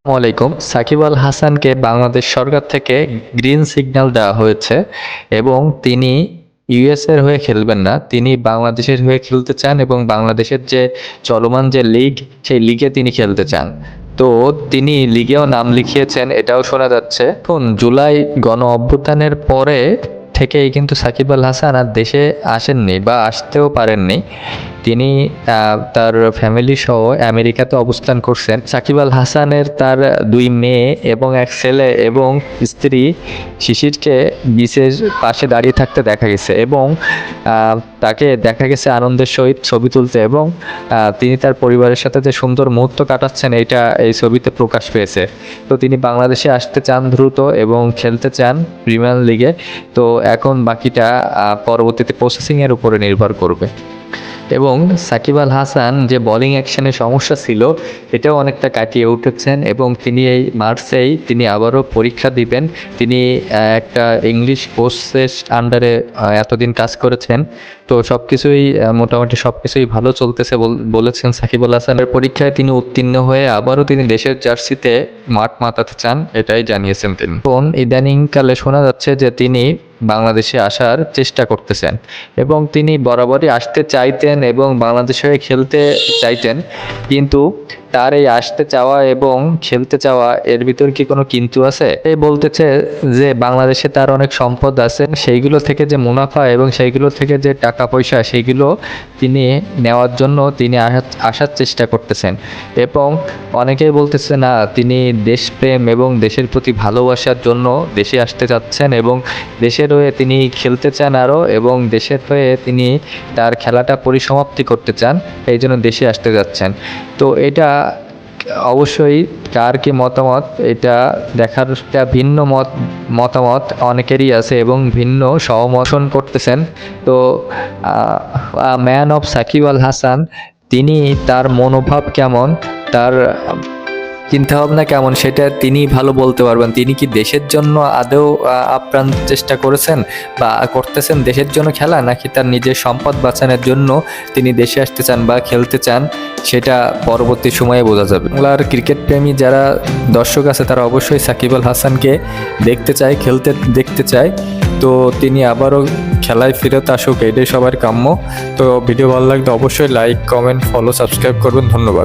আসসালামু আলাইকুম। সাকিব আল হাসানকে বাংলাদেশ সরকার থেকে গ্রিন সিগন্যাল দেওয়া হয়েছে এবং তিনি ইউএস এর হয়ে খেলবেন না। তিনি বাংলাদেশের হয়ে খেলতে চান এবং বাংলাদেশের যে চলমান যে লিগ, সেই লিগে তিনি খেলতে চান। তো তিনি লিগেও নাম লিখিয়েছেন, এটাও শোনা যাচ্ছে। এখন জুলাই গণ অভ্যুত্থানের পরে থেকেই কিন্তু সাকিব আল হাসান আর দেশে আসেননি বা আসতেও পারেননি। তিনি তার ফ্যামিলি সহ আমেরিকাতে অবস্থান করছেন। সাকিব আল হাসানের তার 2 মেয়ে এবং 1 ছেলে এবং স্ত্রী শিশিরকে বিচের পাশে দাঁড়িয়ে থাকতে দেখা গেছে এবং তাকে দেখা গেছে আনন্দের সহিত ছবি তুলতে এবং তিনি তার পরিবারের সাথে যে সুন্দর মুহূর্ত কাটাচ্ছেন এটা এই ছবিতে প্রকাশ পেয়েছে। তো তিনি বাংলাদেশে আসতে চান দ্রুত এবং খেলতে চান প্রিমিয়ার লিগে। তো এখন বাকিটা পরবর্তীতে প্রসেসিংয়ের উপরে নির্ভর করবে। এবং সাকিব আল হাসান যে বোলিং অ্যাকশনে সমস্যা ছিল এটাও অনেকটা কাটিয়ে উঠেছেন এবং তিনি এই মার্চেই তিনি আবারও পরীক্ষা দিবেন। তিনি একটা ইংলিশ কোচের আন্ডারে এতদিন কাজ করেছেন, তো সবকিছুই মোটামুটি সবকিছুই ভালো চলতেছে বলেছেন সাকিব আল হাসানের। পরীক্ষায় তিনি উত্তীর্ণ হয়ে আবারও তিনি দেশের জার্সিতে মাঠ মাতাতে চান, এটাই জানিয়েছেন তিনি। এখন ইদানিংকালে শোনা যাচ্ছে যে তিনি বাংলাদেশে আসার চেষ্টা করতেছেন এবং তিনি বরাবরই আসতে চাইতেন এবং বাংলাদেশে হয়ে খেলতে চাইতেন, কিন্তু তার এই আসতে চাওয়া এবং খেলতে চাওয়া এর ভিতর কি কোনো কিন্তু আছে? এই বলতেছে যে বাংলাদেশে তার অনেক সম্পদ আছে, সেইগুলো থেকে যে মুনাফা এবং সেইগুলো থেকে যে টাকা পয়সা সেইগুলো তিনি নেওয়ার জন্য তিনি আসার চেষ্টা করতেছেন। এবং অনেকেই বলতেছে না, তিনি দেশপ্রেম এবং দেশের প্রতি ভালোবাসার জন্য দেশে আসতে চাচ্ছেন এবং দেশের হয়ে তিনি খেলতে চান আরও, এবং দেশের হয়ে তিনি তার খেলাটা পরিসমাপ্তি করতে চান, এই জন্য দেশে আসতে যাচ্ছেন। তো এটা অবশ্যই কার কি মতামত এটা দেখার একটা ভিন্ন মতামত অনেকেরই আছে এবং ভিন্ন সমর্থন করতেছেন। তো ম্যান অফ সাকিব আল হাসান, তিনি তার মনোভাব কেমন, তার চিন্তাভাবনা কেমন সেটা তিনি ভালো বলতে পারবেন। তিনি কি দেশের জন্য আদৌ আপ্রাণ চেষ্টা করেছেন বা করতেছেন দেশের জন্য খেলা, নাকি তার নিজের সম্পদ বাঁচানোর জন্য তিনি দেশে আসতে চান বা খেলতে চান, সেটা পরবর্তী সময়ে বোঝা যাবে। বাংলার ক্রিকেট প্রেমী যারা দর্শক আছে তারা অবশ্যই সাকিব আল হাসানকে দেখতে চায়, খেলতে দেখতে চায়। তো তিনি আবারও খেলায় ফেরত আসুক, এটাই সবার কাম্য। তো ভিডিও ভালো লাগলে অবশ্যই লাইক, কমেন্ট, ফলো, সাবস্ক্রাইব করবেন। ধন্যবাদ।